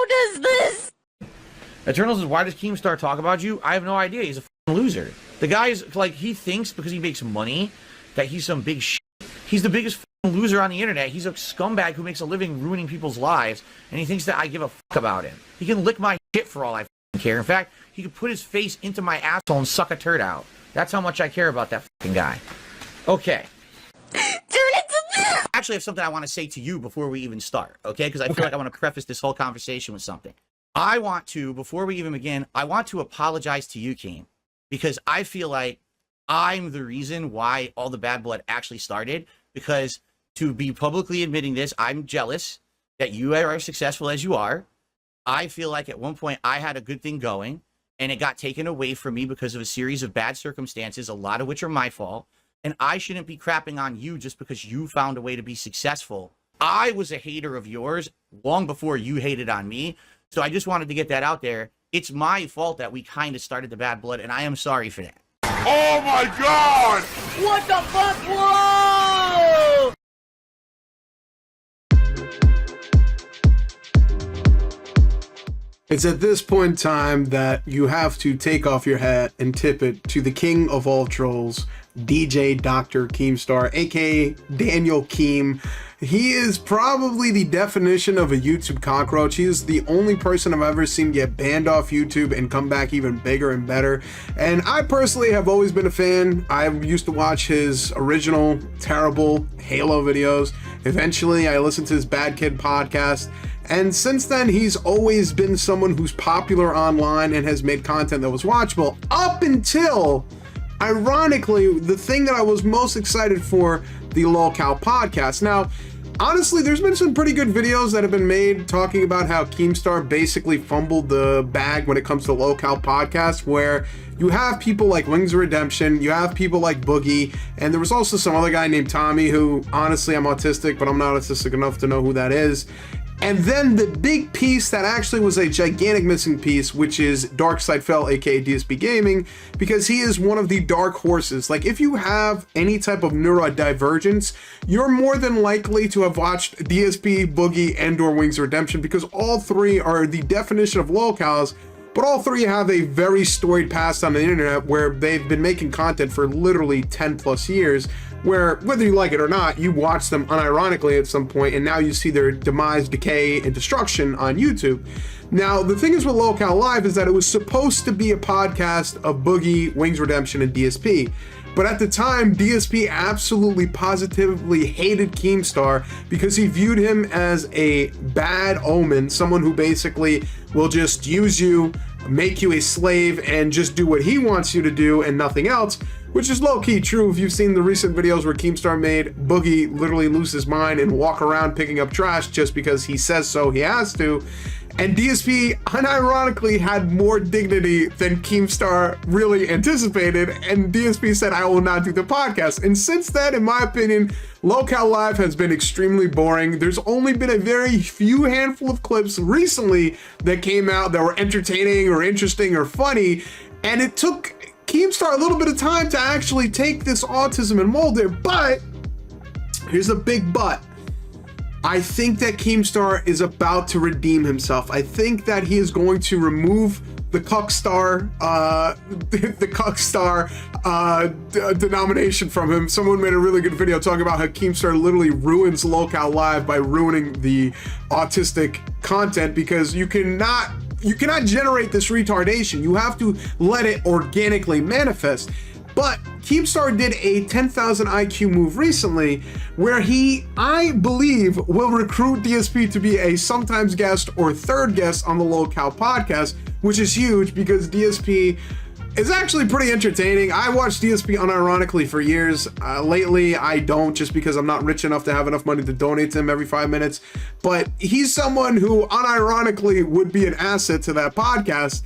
does this? Eternal says, why does Keemstar talk about you? I have no idea. He's a loser. The guy is like, he thinks because he makes money that he's some big shit. He's the biggest loser on the internet. He's a scumbag who makes a living ruining people's lives, and he thinks that I give a fuck about him. He can lick my shit for all I care. In fact, he could put his face into my asshole and suck a turd out. That's how much I care about that fucking guy. Okay. Actually, I have something I want to say to you before we even start, okay? Because I feel like I want to preface this whole conversation with something. I want to, before we even begin, I want to apologize to you, Keem, because I feel like I'm the reason why all the bad blood actually started, because to be publicly admitting this, I'm jealous that you are as successful as you are. I feel like at one point I had a good thing going, and it got taken away from me because of a series of bad circumstances, a lot of which are my fault. And I shouldn't be crapping on you just because you found a way to be successful. I was a hater of yours long before you hated on me. So I just wanted to get that out there. It's my fault that we kind of started the bad blood, and I am sorry for that. Oh my God! What the fuck? Whoa! It's at this point in time that you have to take off your hat and tip it to the king of all trolls, DJ Dr. Keemstar, aka Daniel Keem. He is probably the definition of a YouTube cockroach. He is the only person I've ever seen get banned off YouTube and come back even bigger and better. And I personally have always been a fan. I used to watch his original terrible Halo videos. Eventually, I listened to his Bad Kid podcast. And since then, he's always been someone who's popular online and has made content that was watchable up until, ironically, the thing that I was most excited for, the Lolcow podcast. Now, honestly, there's been some pretty good videos that have been made talking about how Keemstar basically fumbled the bag when it comes to Lolcow podcast, where you have people like Wings of Redemption, you have people like Boogie, and there was also some other guy named Tommy who, honestly, I'm autistic, but I'm not autistic enough to know who that is. And then the big piece that actually was a gigantic missing piece, which is DarkSideFell, aka DSPGaming, because he is one of the dark horses. Like, if you have any type of neurodivergence, you're more than likely to have watched DSP, Boogie, and/or Wings of Redemption, because all three are the definition of lolcows, but all three have a very storied past on the internet where they've been making content for literally 10 plus years, where whether you like it or not, you watch them unironically at some point, and now you see their demise, decay, and destruction on YouTube. Now, the thing is with Lolcow Live is that it was supposed to be a podcast of Boogie, Wings Redemption, and DSP. But at the time, DSP absolutely positively hated Keemstar because he viewed him as a bad omen, someone who basically will just use you, make you a slave, and just do what he wants you to do and nothing else, which is low-key true if you've seen the recent videos where Keemstar made Boogie literally lose his mind and walk around picking up trash just because he says so, he has to. And DSP unironically had more dignity than Keemstar really anticipated, and DSP said, I will not do the podcast. And since then, in my opinion, Lolcow Live has been extremely boring. There's only been a very few handful of clips recently that came out that were entertaining or interesting or funny, and it took Keemstar a little bit of time to actually take this autism and mold it. But here's a big but. I think that Keemstar is about to redeem himself. I think that he is going to remove the Cuckstar, denomination from him. Someone made a really good video talking about how Keemstar literally ruins Lolcow Live by ruining the autistic content, because you cannot generate this retardation. You have to let it organically manifest. But Keemstar did a 10,000 IQ move recently where he, I believe, will recruit DSP to be a sometimes guest or third guest on the Lolcow podcast, which is huge because DSP is actually pretty entertaining. I watched DSP unironically for years. Lately, I don't, just because I'm not rich enough to have enough money to donate to him every 5 minutes. But he's someone who unironically would be an asset to that podcast.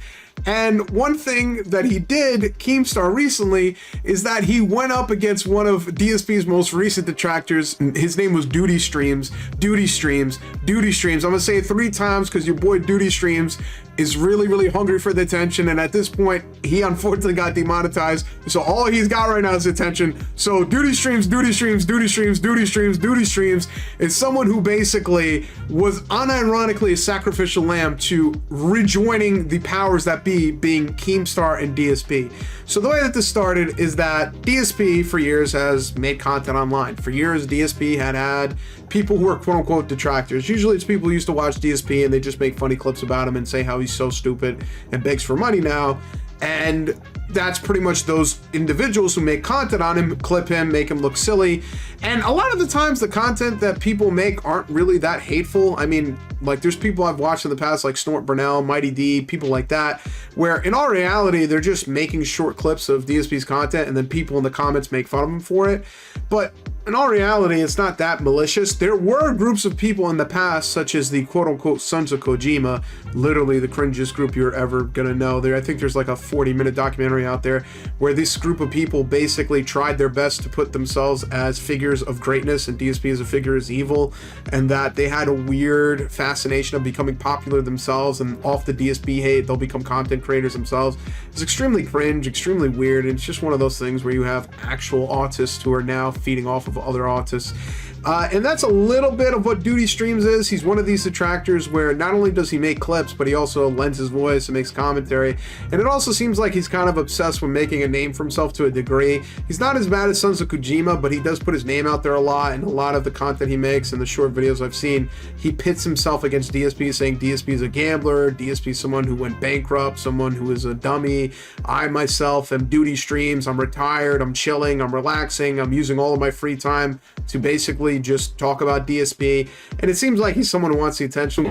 And one thing that he did, Keemstar, recently, is that he went up against one of DSP's most recent detractors. His name was Duty Streams. Duty Streams. Duty Streams. I'm gonna say it 3 times because your boy Duty Streams is really, really hungry for the attention. And at this point, he unfortunately got demonetized. So all he's got right now is attention. So Duty Streams, Duty Streams, Duty Streams, Duty Streams, Duty Streams is someone who basically was unironically a sacrificial lamb to rejoining the powers that be, being Keemstar and DSP. So the way that this started is that DSP for years has made content online. For years, DSP had people who are quote unquote detractors. Usually it's people who used to watch DSP and they just make funny clips about him and say how he's so stupid and begs for money now. And that's pretty much those individuals who make content on him, clip him, make him look silly. And a lot of the times the content that people make aren't really that hateful. I mean, like there's people I've watched in the past like Snort Burnell, Mighty D, people like that, where in all reality, they're just making short clips of DSP's content and then people in the comments make fun of him for it. But in all reality, it's not that malicious. There were groups of people in the past, such as the quote-unquote Sons of Kojima, literally the cringiest group you're ever gonna know. I think there's like a 40-minute documentary out there where this group of people basically tried their best to put themselves as figures of greatness and DSP as a figure is evil, and that they had a weird fascination of becoming popular themselves, and off the DSP hate, they'll become content creators themselves. It's extremely cringe, extremely weird, and it's just one of those things where you have actual autists who are now feeding off of other autists. And that's a little bit of what Duty Streams is. He's one of these detractors where not only does he make clips, but he also lends his voice and makes commentary. And it also seems like he's kind of obsessed with making a name for himself to a degree. He's not as bad as Sons of Kojima, but he does put his name out there a lot, and a lot of the content he makes and the short videos I've seen, he pits himself against DSP, saying DSP is a gambler, DSP is someone who went bankrupt, someone who is a dummy. I myself am Duty Streams. I'm retired, I'm chilling, I'm relaxing, I'm using all of my free time to basically just talk about DSP, and it seems like he's someone who wants the attention.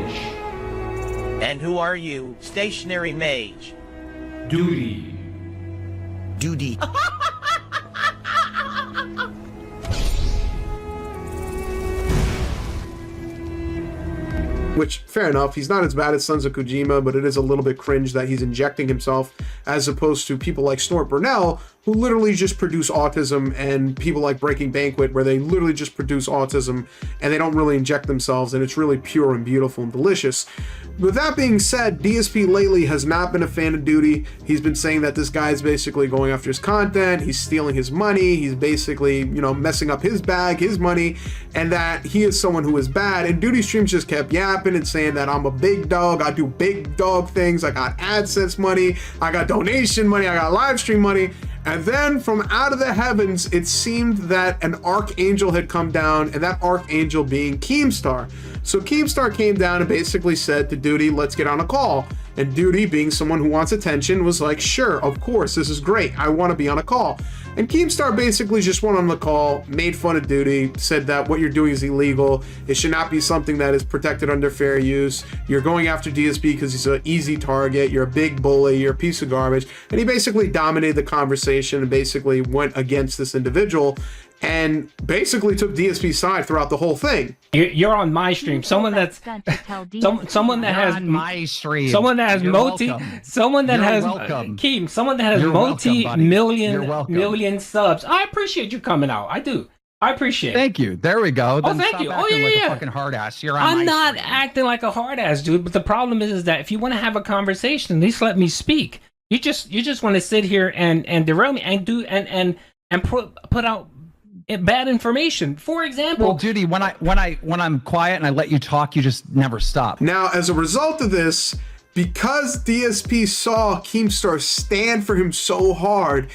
And who are you? Stationary mage. Duty. Duty. Which, fair enough, he's not as bad as Sons of Kojima, but it is a little bit cringe that he's injecting himself as opposed to people like Snort Burnell, who literally just produce autism, and people like Breaking Banquet, where they literally just produce autism and they don't really inject themselves, and it's really pure and beautiful and delicious. With that being said, DSP lately has not been a fan of Duty. He's been saying that this guy is basically going after his content, he's stealing his money, he's basically, you know, messing up his bag, his money, and that he is someone who is bad. And Duty Streams just kept yapping and saying that I'm a big dog, I do big dog things, I got AdSense money, I got donation money, I got live stream money. And then from out of the heavens, it seemed that an archangel had come down, and that archangel being Keemstar. So Keemstar came down and basically said to Duty, let's get on a call. And Duty, being someone who wants attention, was like, sure, of course, this is great, I want to be on a call. And Keemstar basically just went on the call, made fun of Duty, said that what you're doing is illegal, it should not be something that is protected under fair use, you're going after DSP because he's an easy target, you're a big bully, you're a piece of garbage. And he basically dominated the conversation and basically went against this individual and basically took DSP's side throughout the whole thing. You're on my stream. Someone that's someone that has my stream. Someone that has someone that has Keem, someone that has multi-million subs. I appreciate you coming out. I do. I appreciate it. Thank you. There we go. Oh, thank you. Oh, yeah, like yeah. a fucking hard ass. You're on I'm my not stream. acting like a hard ass, dude. But the problem is that if you want to have a conversation, at least let me speak. You just want to sit here and derail me and do and put out bad information. For example, Well, Judy, when I'm quiet and I let you talk, you just never stop. Now, as a result of this, because DSP saw Keemstar stand for him so hard,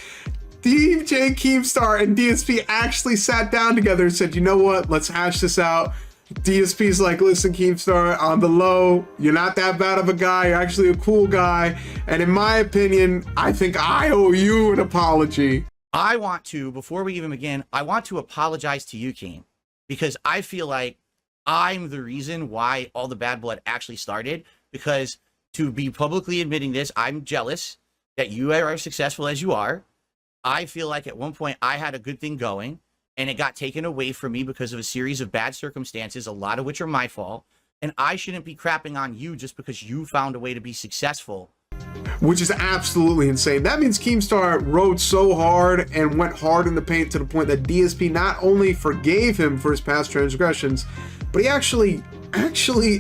DJ Keemstar and DSP actually sat down together and said, you know what, let's hash this out. DSP's like, listen, Keemstar, on the low, you're not that bad of a guy, you're actually a cool guy, and in my opinion, I think I owe you an apology. I want to, before we even begin, I want to apologize to you, Keem, because I feel like I'm the reason why all the bad blood actually started, because to be publicly admitting this, I'm jealous that you are as successful as you are. I feel like at one point I had a good thing going, and it got taken away from me because of a series of bad circumstances, a lot of which are my fault, and I shouldn't be crapping on you just because you found a way to be successful which is absolutely insane. That means Keemstar rode so hard and went hard in the paint to the point that DSP not only forgave him for his past transgressions, but he actually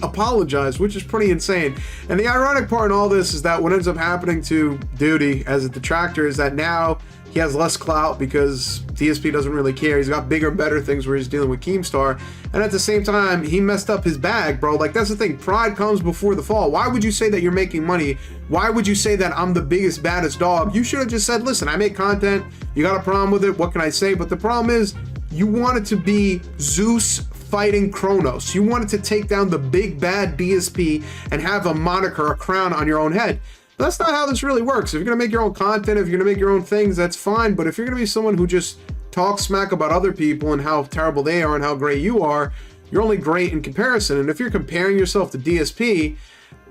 apologized, which is pretty insane. And the ironic part in all this is that what ends up happening to Duty as a detractor is that now he has less clout because DSP doesn't really care. He's got bigger and better things where he's dealing with Keemstar. And at the same time, he messed up his bag, bro. Like, that's the thing. Pride comes before the fall. Why would you say that you're making money? Why would you say that I'm the biggest, baddest dog? You should have just said, listen, I make content. You got a problem with it. What can I say? But the problem is you wanted to be Zeus fighting Kronos. You wanted to take down the big bad DSP and have a moniker, a crown on your own head. But that's not how this really works. If you're gonna make your own content, if you're gonna make your own things, that's fine. But if you're gonna be someone who just talks smack about other people and how terrible they are and how great you are, you're only great in comparison. And if you're comparing yourself to DSP,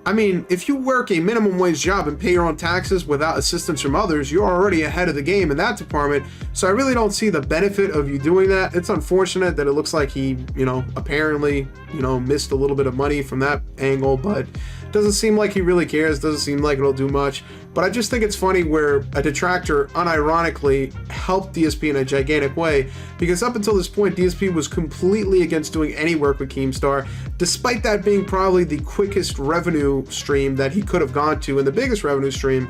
I mean, if you work a minimum wage job and pay your own taxes without assistance from others, you're already ahead of the game in that department. So I really don't see the benefit of you doing that. It's unfortunate that it looks like he, apparently, missed a little bit of money from that angle, but doesn't seem like he really cares. Doesn't seem like it'll do much. But I just think it's funny where a detractor unironically helped DSP in a gigantic way, because up until this point, DSP was completely against doing any work with Keemstar, despite that being probably the quickest revenue stream that he could have gone to and the biggest revenue stream.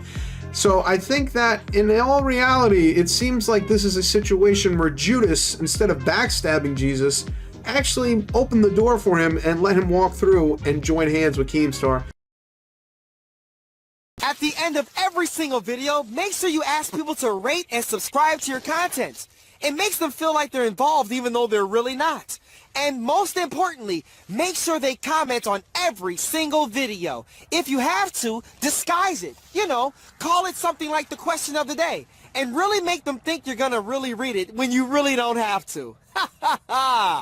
So I think that in all reality, it seems like this is a situation where Judas, instead of backstabbing Jesus, actually opened the door for him and let him walk through and join hands with Keemstar. At the end of every single video, make sure you ask people to rate and subscribe to your content. It makes them feel like they're involved even though they're really not. And most importantly, make sure they comment on every single video. If you have to, disguise it. Call it something like the question of the day. And really make them think you're gonna really read it when you really don't have to. Ha ha ha!